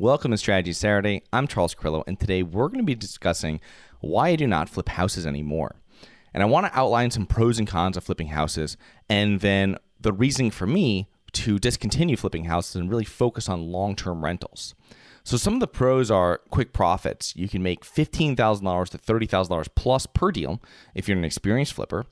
Welcome to Strategy Saturday. I'm Charles Carillo, and today we're going to be discussing why I do not flip houses anymore. And I want to outline some pros and cons of flipping houses, and then the reasoning for me to discontinue flipping houses and really focus on long-term rentals. So some of the pros are quick profits. You can make $15,000 to $30,000 plus per deal if you're an experienced flipper.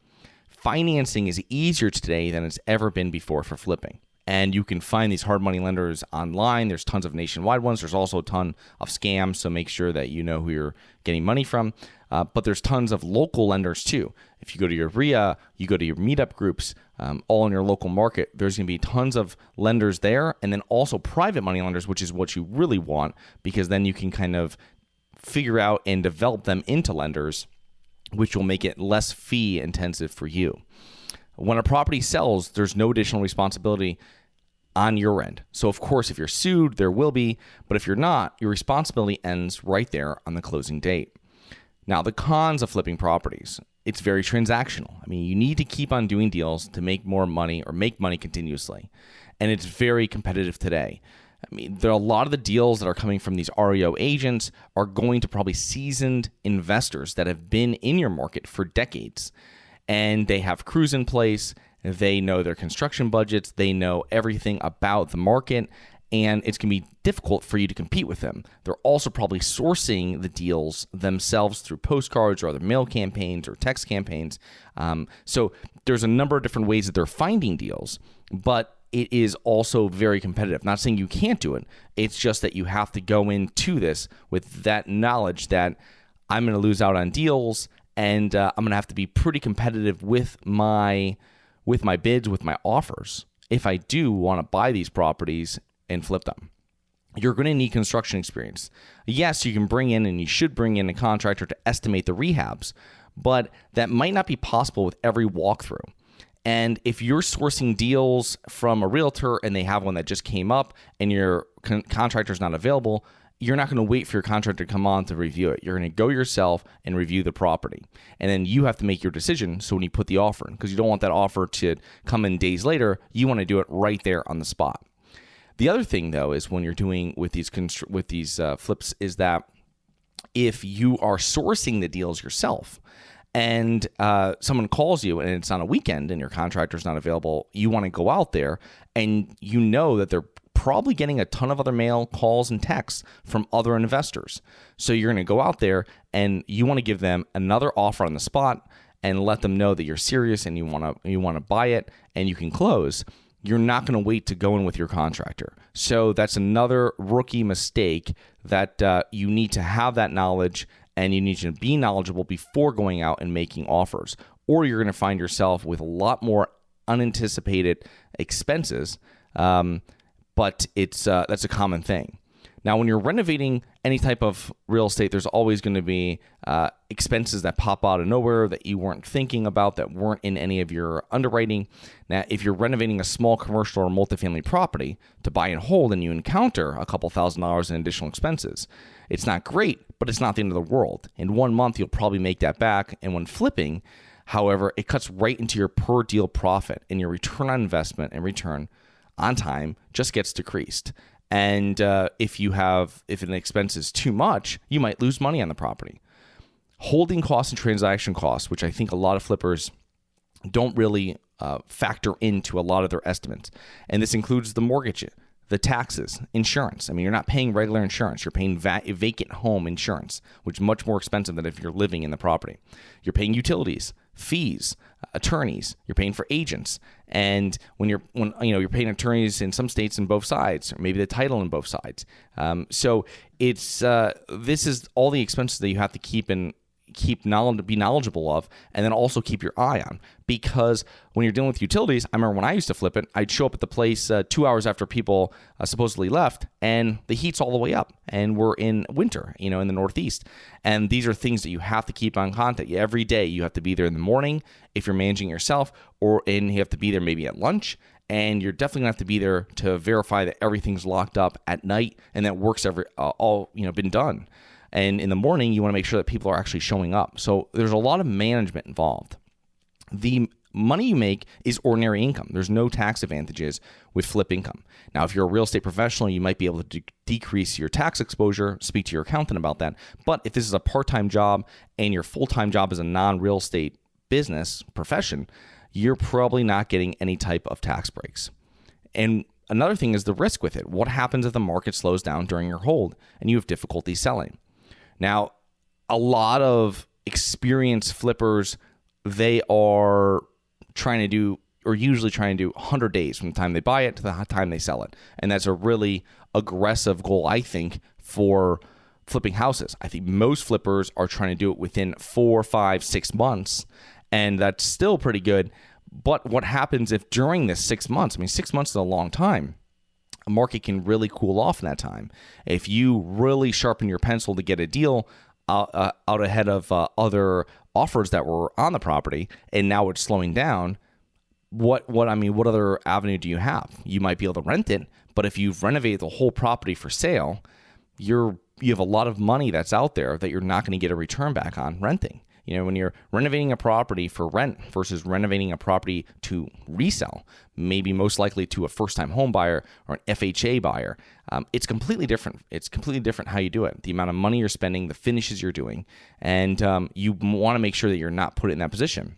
Financing is easier today than it's ever been before for flipping. And you can find these hard money lenders online. There's tons of nationwide ones. There's also a ton of scams, so make sure that you know who you're getting money from. But there's tons of local lenders too. If you go to your RIA, you go to your meetup groups, all in your local market, there's going to be tons of lenders there. And then also private money lenders, which is what you really want, because then you can kind of figure out and develop them into lenders, which will make it less fee intensive for you. When a property sells, there's no additional responsibility on your end. So of course, if you're sued, there will be, but if you're not, your responsibility ends right there on the closing date. Now, the cons of flipping properties, it's very transactional. I mean, you need to keep on doing deals to make more money or make money continuously. And it's very competitive today. I mean, there are a lot of the deals that are coming from these REO agents are going to probably seasoned investors that have been in your market for decades. And they have crews in place. They know their construction budgets. They know everything about the market, and it's going to be difficult for you to compete with them. They're also probably sourcing the deals themselves through postcards or other mail campaigns or text campaigns. So there's a number of different ways that they're finding deals, but it is also very competitive. Not saying you can't do it. It's just that you have to go into this with that knowledge that I'm going to lose out on deals, and I'm going to have to be pretty competitive with my bids, with my offers, if I do want to buy these properties and flip them. You're going to need construction experience. Yes, you can bring in, and you should bring in, a contractor to estimate the rehabs, but that might not be possible with every walkthrough. And if you're sourcing deals from a realtor and they have one that just came up and your contractor's not available, you're not going to wait for your contractor to come on to review it. You're going to go yourself and review the property. And then you have to make your decision. So when you put the offer in, because you don't want that offer to come in days later, you want to do it right there on the spot. The other thing, though, is when you're doing with these flips is that if you are sourcing the deals yourself and someone calls you and it's on a weekend and your contractor's not available, you want to go out there and you know that they're probably getting a ton of other mail, calls, and texts from other investors. So you're going to go out there and you want to give them another offer on the spot and let them know that you're serious and you want to buy it and you can close. You're not going to wait to go in with your contractor. So that's another rookie mistake that you need to have that knowledge and you need to be knowledgeable before going out and making offers, or you're going to find yourself with a lot more unanticipated expenses. But that's a common thing. Now, when you're renovating any type of real estate, there's always going to be expenses that pop out of nowhere that you weren't thinking about, that weren't in any of your underwriting. Now, if you're renovating a small commercial or multifamily property to buy and hold and you encounter a couple $1,000s in additional expenses, it's not great, but it's not the end of the world. In 1 month, you'll probably make that back. And when flipping, however, it cuts right into your per deal profit, and your return on investment and return on time just gets decreased. And if an expense is too much, you might lose money on the property. Holding costs and transaction costs, which I think a lot of flippers don't really factor into a lot of their estimates. And this includes the mortgage, the taxes, insurance. I mean, you're not paying regular insurance. You're paying vacant home insurance, which is much more expensive than if you're living in the property. You're paying utilities, fees, attorneys. You're paying for agents. And when you're paying attorneys in some states in both sides, or maybe the title in both sides. So it's this is all the expenses that you have to be knowledgeable of, and then also keep your eye on. Because when you're dealing with utilities, I remember when I used to flip it, I'd show up at the place 2 hours after people supposedly left, and the heat's all the way up, and we're in winter, in the Northeast. And these are things that you have to keep on contact. Every day you have to be there in the morning if you're managing yourself, and you have to be there maybe at lunch. And you're definitely gonna have to be there to verify that everything's locked up at night and that work's been done. And in the morning, you want to make sure that people are actually showing up. So there's a lot of management involved. The money you make is ordinary income. There's no tax advantages with flip income. Now, if you're a real estate professional, you might be able to decrease your tax exposure, speak to your accountant about that. But if this is a part-time job and your full-time job is a non-real estate business profession, you're probably not getting any type of tax breaks. And another thing is the risk with it. What happens if the market slows down during your hold and you have difficulty selling? Now, a lot of experienced flippers, they are usually trying to do 100 days from the time they buy it to the time they sell it. And that's a really aggressive goal, I think, for flipping houses. I think most flippers are trying to do it within 4, 5, 6 months, and that's still pretty good. But what happens if during this 6 months, 6 months is a long time, a market can really cool off in that time. If you really sharpen your pencil to get a deal out ahead of other offers that were on the property, and now it's slowing down, what other avenue do you have? You might be able to rent it, but if you've renovated the whole property for sale, you have a lot of money that's out there that you're not going to get a return back on renting. When you're renovating a property for rent versus renovating a property to resell, maybe most likely to a first-time home buyer or an FHA buyer, it's completely different. It's completely different how you do it. The amount of money you're spending, the finishes you're doing, and you want to make sure that you're not put in that position.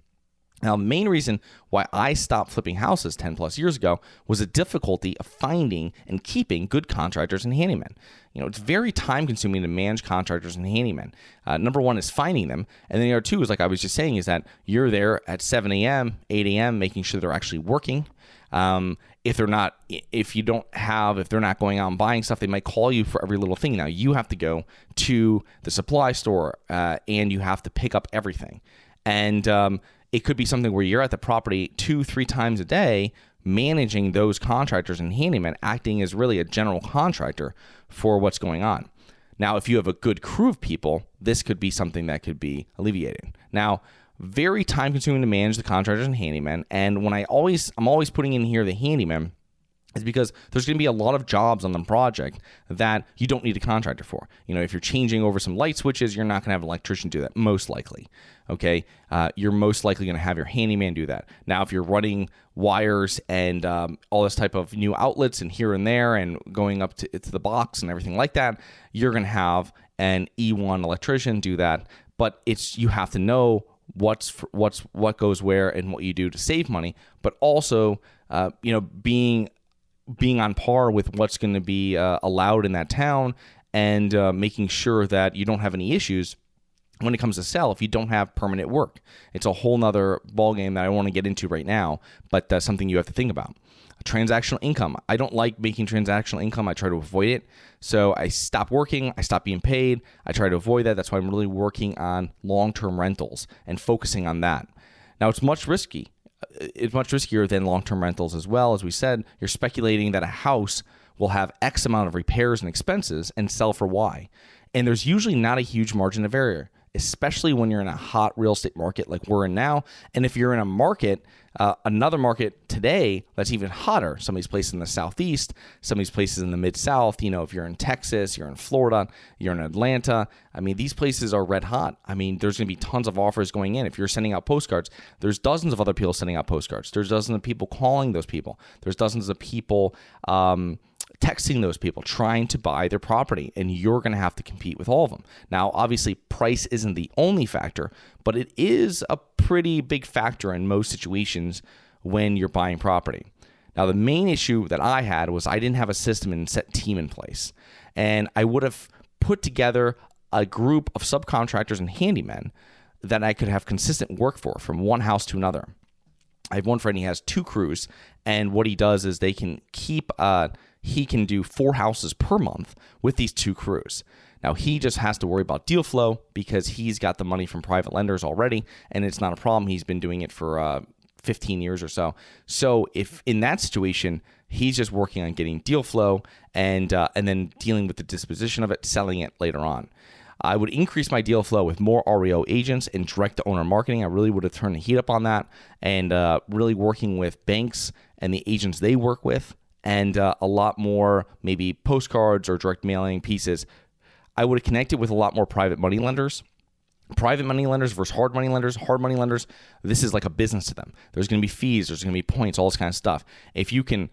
Now, the main reason why I stopped flipping houses 10 plus years ago was the difficulty of finding and keeping good contractors and handymen. It's very time consuming to manage contractors and handymen. Number one is finding them. And then the other two is, like I was just saying, is that you're there at 7 a.m., 8 a.m., making sure they're actually working. If they're not going out and buying stuff, they might call you for every little thing. Now you have to go to the supply store and you have to pick up everything. And it could be something where you're at the property 2-3 times a day, managing those contractors and handymen, acting as really a general contractor for what's going on. Now, if you have a good crew of people, this could be something that could be alleviated. Now, very time consuming to manage the contractors and handymen. And I'm always putting in here the handyman, is because there's going to be a lot of jobs on the project that you don't need a contractor for. If you're changing over some light switches, you're not going to have an electrician do that, most likely. Okay, you're most likely going to have your handyman do that. Now, if you're running wires and all this type of new outlets and here and there and going up to the box and everything like that, you're going to have an E1 electrician do that. But you have to know what goes where and what you do to save money, but also being on par with what's going to be allowed in that town, and making sure that you don't have any issues when it comes to sell if you don't have permanent work. It's a whole nother ballgame that I want to get into right now, but something you have to think about. Transactional income. I don't like making transactional income. I try to avoid it. So I stop working. I stop being paid. I try to avoid that. That's why I'm really working on long-term rentals and focusing on that. Now, it's much riskier than long-term rentals as well. As we said, you're speculating that a house will have X amount of repairs and expenses and sell for Y. And there's usually not a huge margin of error, especially when you're in a hot real estate market like we're in now. And if you're in a market, another market today that's even hotter, some of these places in the Southeast, some of these places in the Mid-South, if you're in Texas, you're in Florida, you're in Atlanta, these places are red hot. There's going to be tons of offers going in. If you're sending out postcards, there's dozens of other people sending out postcards. There's dozens of people calling those people. There's dozens of people texting those people trying to buy their property, and you're going to have to compete with all of them. Now, obviously, price isn't the only factor, but it is a pretty big factor in most situations when you're buying property. Now, the main issue that I had was I didn't have a system and set team in place, and I would have put together a group of subcontractors and handymen that I could have consistent work for from one house to another. I have one friend, he has 2 crews, and what he does is he can do 4 houses per month with these 2 crews. Now, he just has to worry about deal flow because he's got the money from private lenders already, and it's not a problem. He's been doing it for 15 years or so. So if in that situation, he's just working on getting deal flow and then dealing with the disposition of it, selling it later on. I would increase my deal flow with more REO agents and direct-to-owner marketing. I really would have turned the heat up on that, and really working with banks and the agents they work with, and a lot more maybe postcards or direct mailing pieces. I would have connected with a lot more private money lenders Private money lenders versus hard money lenders. Hard money lenders, this is like a business to them. There's going to be fees. There's going to be points, all this kind of stuff. If you can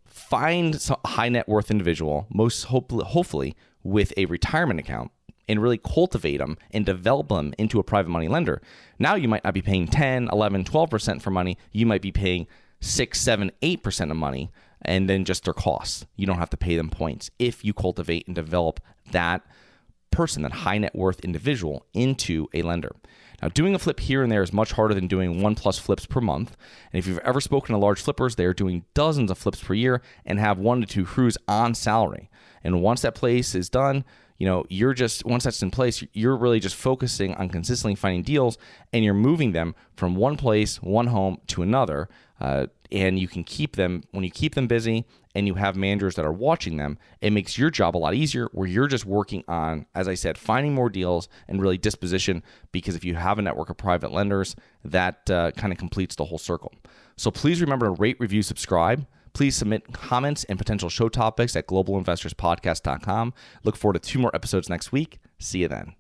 find a high net worth individual, hopefully with a retirement account, and really cultivate them and develop them into a private money lender, now you might not be paying 10, 11, 12% for money. You might be paying 6, 7, 8% of money, and then just their costs. You don't have to pay them points if you cultivate and develop that person, that high net worth individual, into a lender. Now, doing a flip here and there is much harder than doing 1+ flips per month. And if you've ever spoken to large flippers, they are doing dozens of flips per year and have 1 to 2 crews on salary. And once that place is done, once that's in place, you're really just focusing on consistently finding deals, and you're moving them from one place, one home to another. And you can keep them, when you keep them busy and you have managers that are watching them, it makes your job a lot easier, where you're just working on, as I said, finding more deals and really disposition, because if you have a network of private lenders, that kind of completes the whole circle. So please remember to rate, review, subscribe. Please submit comments and potential show topics at globalinvestorspodcast.com. Look forward to 2 more episodes next week. See you then.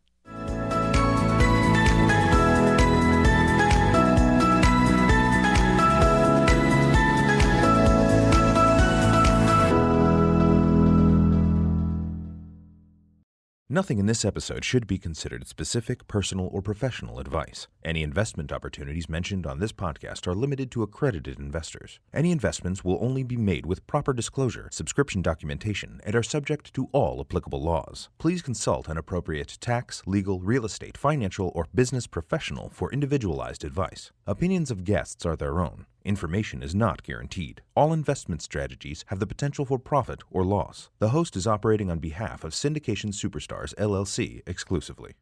Nothing in this episode should be considered specific, personal, or professional advice. Any investment opportunities mentioned on this podcast are limited to accredited investors. Any investments will only be made with proper disclosure, subscription documentation, and are subject to all applicable laws. Please consult an appropriate tax, legal, real estate, financial, or business professional for individualized advice. Opinions of guests are their own. Information is not guaranteed. All investment strategies have the potential for profit or loss. The host is operating on behalf of Syndication Superstars, LLC exclusively.